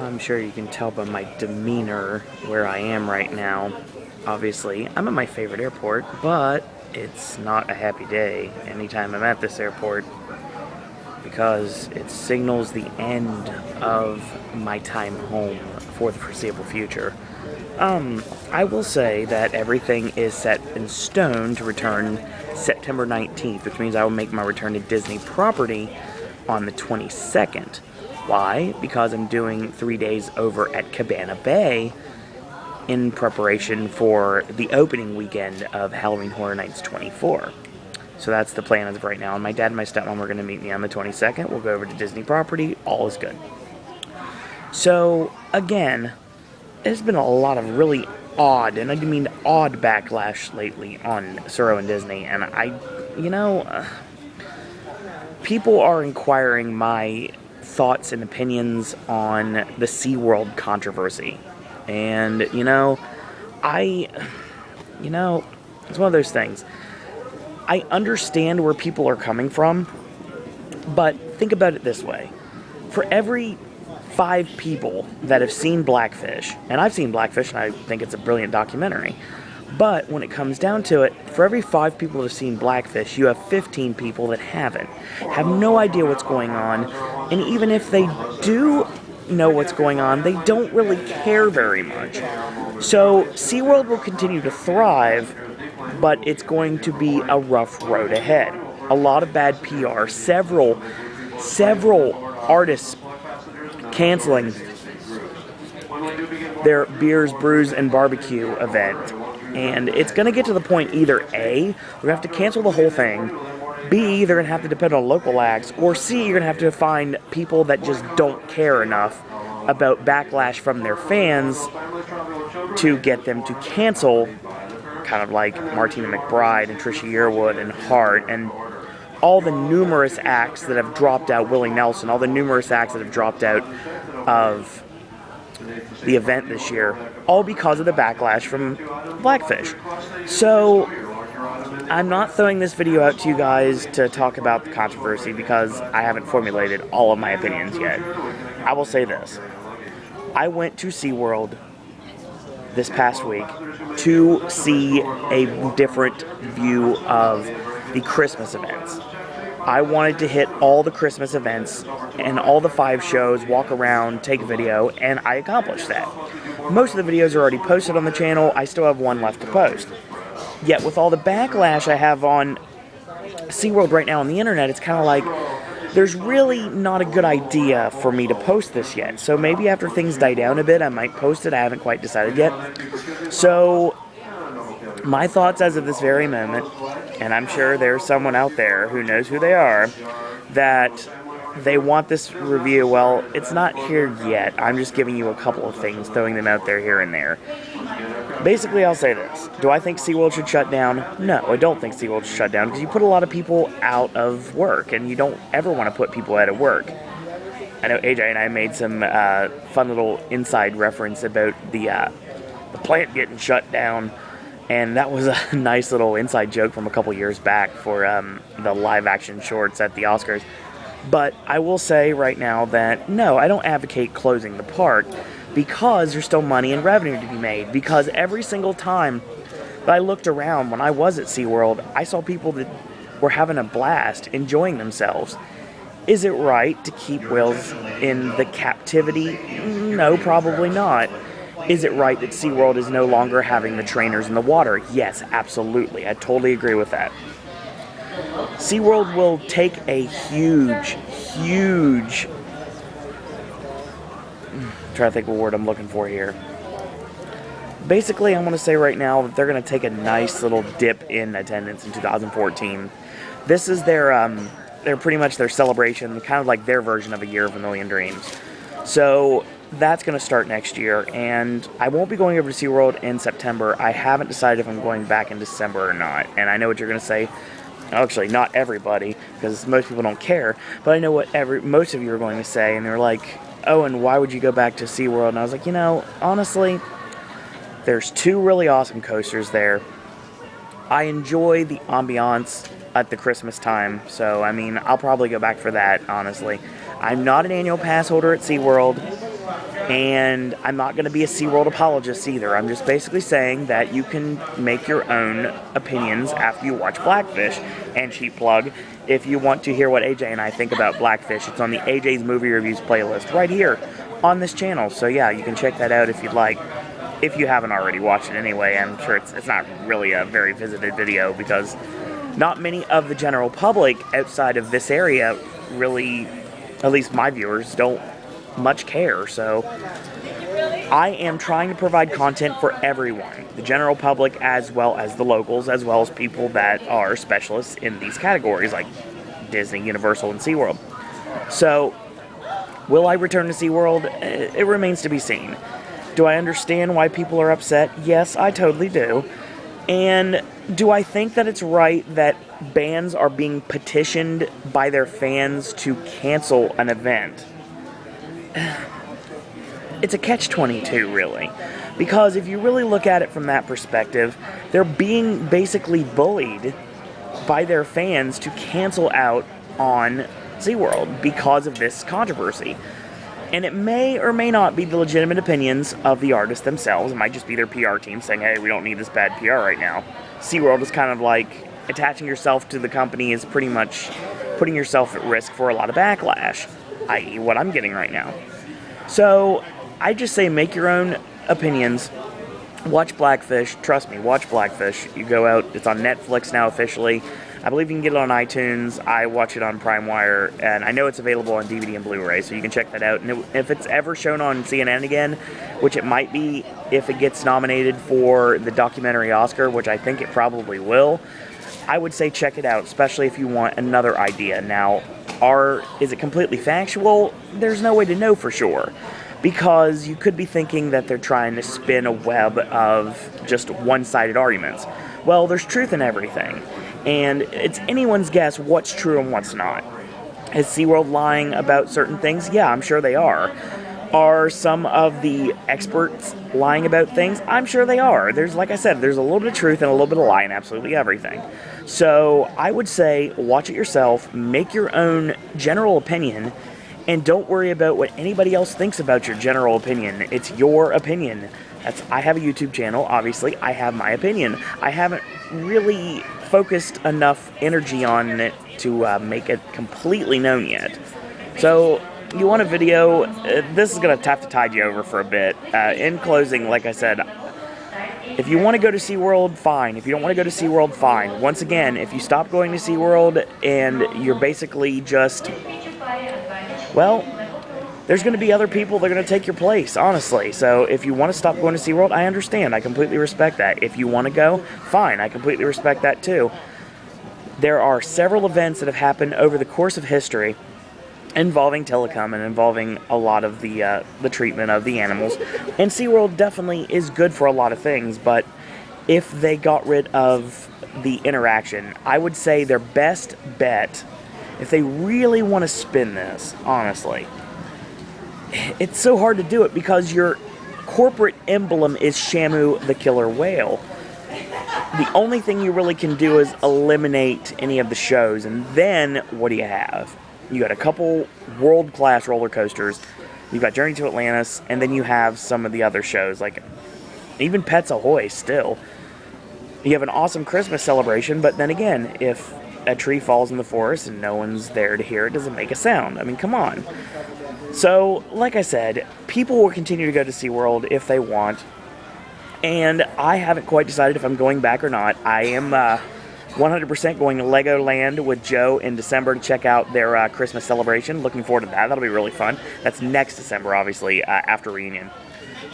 I'm sure you can tell by my demeanor where I am right now. Obviously, I'm at my favorite airport, but it's not a happy day anytime I'm at this airport because it signals the end of my time home for the foreseeable future. I will say that everything is set in stone to return September 19th, which means I will make my return to Disney property on the 22nd. Why? Because I'm doing 3 days over at Cabana Bay in preparation for the opening weekend of Halloween Horror Nights 24. So that's the plan as of right now. And my dad and my stepmom are going to meet me on the 22nd. We'll go over to Disney property. All is good. So, again, there's been a lot of really odd, and I do mean odd backlash lately on Suro and Disney. And people are inquiring my thoughts and opinions on the SeaWorld controversy. And, it's one of those things. I understand where people are coming from, but think about it this way. For every 5 people that have seen Blackfish, and I've seen Blackfish and I think it's a brilliant documentary, but when it comes down to it, for every 5 people that have seen Blackfish, you have 15 people that haven't, have no idea what's going on, and even if they do know what's going on, they don't really care very much. So SeaWorld will continue to thrive, but it's going to be a rough road ahead. A lot of bad PR, several artists canceling their Beers, Brews, and Barbecue event. And it's going to get to the point either A, we're going to have to cancel the whole thing, B, they're going to have to depend on local acts, or C, you're going to have to find people that just don't care enough about backlash from their fans to get them to cancel, kind of like Martina McBride and Trisha Yearwood and Hart and all the numerous acts that have dropped out, Willie Nelson, all the numerous acts that have dropped out of the event this year, all because of the backlash from Blackfish. So I'm not throwing this video out to you guys to talk about the controversy because I haven't formulated all of my opinions yet. I will say this. I went to SeaWorld this past week to see a different view of the Christmas events. I wanted to hit all the Christmas events and all the 5 shows, walk around, take a video, and I accomplished that. Most of the videos are already posted on the channel. I still have one left to post. Yet with all the backlash I have on SeaWorld right now on the internet, it's kind of like there's really not a good idea for me to post this yet. So maybe after things die down a bit, I might post it. I haven't quite decided yet. So my thoughts as of this very moment, and I'm sure there's someone out there who knows who they are, that they want this review. Well, it's not here yet. I'm just giving you a couple of things, throwing them out there here and there. Basically, I'll say this. Do I think SeaWorld should shut down? No, I don't think SeaWorld should shut down because you put a lot of people out of work, and you don't ever want to put people out of work. I know AJ and I made some fun little inside reference about the plant getting shut down, and that was a nice little inside joke from a couple years back for the live-action shorts at the Oscars. But I will say right now that, no, I don't advocate closing the park because there's still money and revenue to be made. Because every single time that I looked around when I was at SeaWorld, I saw people that were having a blast, enjoying themselves. Is it right to keep whales in the captivity? No, probably not. Is it right that SeaWorld is no longer having the trainers in the water? Yes, absolutely. I totally agree with that. SeaWorld will take a huge, I'm trying to think of a word I'm looking for here. Basically, I'm going to say right now that they're going to take a nice little dip in attendance in 2014. This is they're pretty much their celebration, kind of like their version of a year of a million dreams. So that's going to start next year, and I won't be going over to SeaWorld in September. I haven't decided if I'm going back in December or not, and I know what you're going to say. Actually, not everybody, because most people don't care, but I know what most of you are going to say, and they're like, oh, and why would you go back to SeaWorld? And I was like, honestly, there's 2 really awesome coasters there. I enjoy the ambiance at the Christmas time, so, I'll probably go back for that, honestly. I'm not an annual pass holder at SeaWorld. And I'm not going to be a SeaWorld apologist either. I'm just basically saying that you can make your own opinions after you watch Blackfish. And cheap plug, if you want to hear what AJ and I think about Blackfish, it's on the AJ's Movie Reviews playlist right here on this channel. So yeah, you can check that out if you'd like. If you haven't already watched it anyway. I'm sure it's not really a very visited video because not many of the general public outside of this area really, at least my viewers, don't much care. So I am trying to provide content for everyone, the general public as well as the locals, as well as people that are specialists in these categories like Disney, Universal, and SeaWorld. So will I return to SeaWorld? It remains to be seen. Do I understand why people are upset? Yes, I totally do. And do I think that it's right that bands are being petitioned by their fans to cancel an event? It's a catch-22, really. Because if you really look at it from that perspective, they're being basically bullied by their fans to cancel out on SeaWorld because of this controversy. And it may or may not be the legitimate opinions of the artists themselves. It might just be their PR team saying, hey, we don't need this bad PR right now. SeaWorld is kind of like attaching yourself to the company is pretty much putting yourself at risk for a lot of backlash, i.e. what I'm getting right now. So I just say make your own opinions. Watch Blackfish. Trust me, watch Blackfish. You go out. It's on Netflix now officially. I believe you can get it on iTunes. I watch it on PrimeWire, and I know it's available on DVD and Blu-ray, so you can check that out. And if it's ever shown on CNN again, which it might be if it gets nominated for the documentary Oscar, which I think it probably will, I would say check it out, especially if you want another idea. Now, is it completely factual? There's no way to know for sure, because you could be thinking that they're trying to spin a web of just one-sided arguments. Well, there's truth in everything. And it's anyone's guess what's true and what's not. Is SeaWorld lying about certain things? Yeah, I'm sure they are. Are some of the experts lying about things? I'm sure they are. Like I said, there's a little bit of truth and a little bit of lie in absolutely everything. So I would say watch it yourself, make your own general opinion, and don't worry about what anybody else thinks about your general opinion. It's your opinion. I have a YouTube channel, obviously. I have my opinion. I haven't really focused enough energy on it to make it completely known yet. So, you want a video? This is going to have to tide you over for a bit. In closing, like I said, if you want to go to SeaWorld, fine. If you don't want to go to SeaWorld, fine. Once again, if you stop going to SeaWorld and you're basically just, well, there's going to be other people that are going to take your place, honestly. So if you want to stop going to SeaWorld, I understand. I completely respect that. If you want to go, fine. I completely respect that too. There are several events that have happened over the course of history involving telecom and involving a lot of the treatment of the animals. And SeaWorld definitely is good for a lot of things, but if they got rid of the interaction, I would say their best bet, if they really want to spin this, honestly, it's so hard to do it because your corporate emblem is Shamu the killer whale. The only thing you really can do is eliminate any of the shows, and then what do you have? You got a couple world-class roller coasters, you've got Journey to Atlantis, and then you have some of the other shows, like even Pets Ahoy still. You have an awesome Christmas celebration, but then again, if a tree falls in the forest and no one's there to hear it, doesn't make a sound. I mean, come on. So, like I said, people will continue to go to SeaWorld if they want, and I haven't quite decided if I'm going back or not. I am 100% going to Legoland with Joe in December to check out their Christmas celebration. Looking forward to that. That'll be really fun. That's next December, obviously, after Reunion.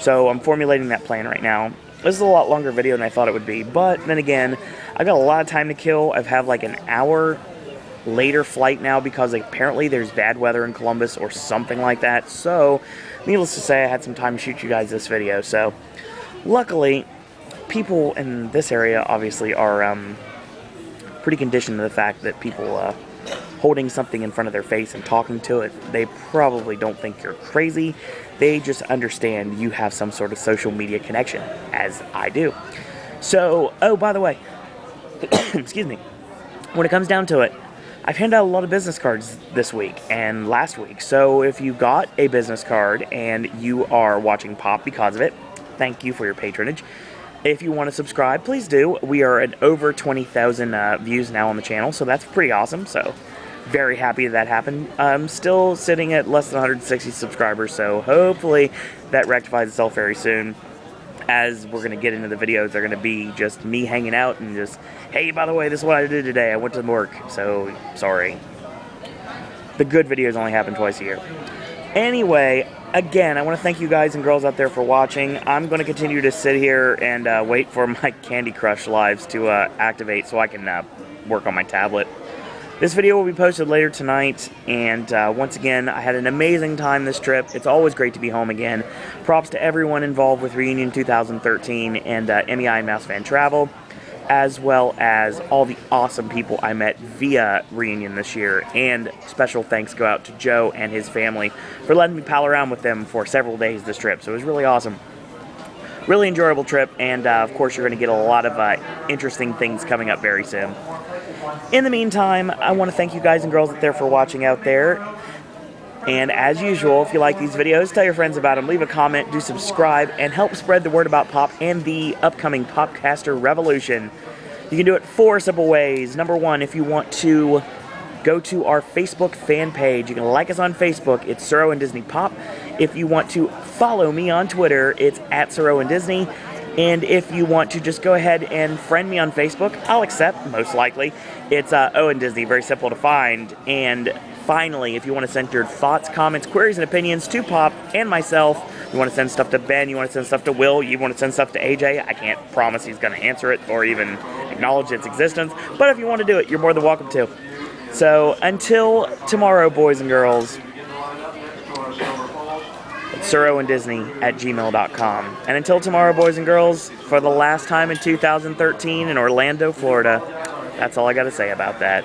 So I'm formulating that plan right now. This is a lot longer video than I thought it would be, but then again, I've got a lot of time to kill. I've had like an hour later flight now because apparently there's bad weather in Columbus or something like that. So, needless to say, I had some time to shoot you guys this video. So, luckily, people in this area obviously are pretty conditioned to the fact that people holding something in front of their face and talking to it, they probably don't think you're crazy. They just understand you have some sort of social media connection, as I do. So, oh, by the way, excuse me, when it comes down to it, I've handed out a lot of business cards this week and last week. So if you got a business card and you are watching Pop because of it, thank you for your patronage. If you want to subscribe, please do. We are at over 20,000 views now on the channel, so that's pretty awesome. So very happy that happened. I'm still sitting at less than 160 subscribers, so hopefully that rectifies itself very soon. As we're going to get into the videos, they're going to be just me hanging out and just, hey, by the way, this is what I did today. I went to work, so sorry. The good videos only happen twice a year. Anyway, again, I want to thank you guys and girls out there for watching. I'm going to continue to sit here and wait for my Candy Crush lives to activate so I can work on my tablet. This video will be posted later tonight, and once again, I had an amazing time this trip. It's always great to be home again. Props to everyone involved with Reunion 2013 and MEI and Mouse Fan Travel, as well as all the awesome people I met via Reunion this year, and special thanks go out to Joe and his family for letting me pal around with them for several days this trip, so it was really awesome. Really enjoyable trip, and of course you're going to get a lot of interesting things coming up very soon. In the meantime, I want to thank you guys and girls out there for watching out there. And as usual, if you like these videos, tell your friends about them, leave a comment, do subscribe, and help spread the word about Pop and the upcoming Popcaster Revolution. You can do it 4 simple ways. Number 1, if you want to go to our Facebook fan page, you can like us on Facebook, it's Suro and Disney Pop. If you want to follow me on Twitter, it's @Suro and Disney. And if you want to just go ahead and friend me on Facebook, I'll accept, most likely. It's Owen Disney, very simple to find. And finally, if you want to send your thoughts, comments, queries, and opinions to Pop and myself, you want to send stuff to Ben, you want to send stuff to Will, you want to send stuff to AJ, I can't promise he's going to answer it or even acknowledge its existence, but if you want to do it, you're more than welcome to. So, until tomorrow, boys and girls, SuroandDisney@gmail.com. And until tomorrow, boys and girls, for the last time in 2013 in Orlando, Florida, that's all I got to say about that.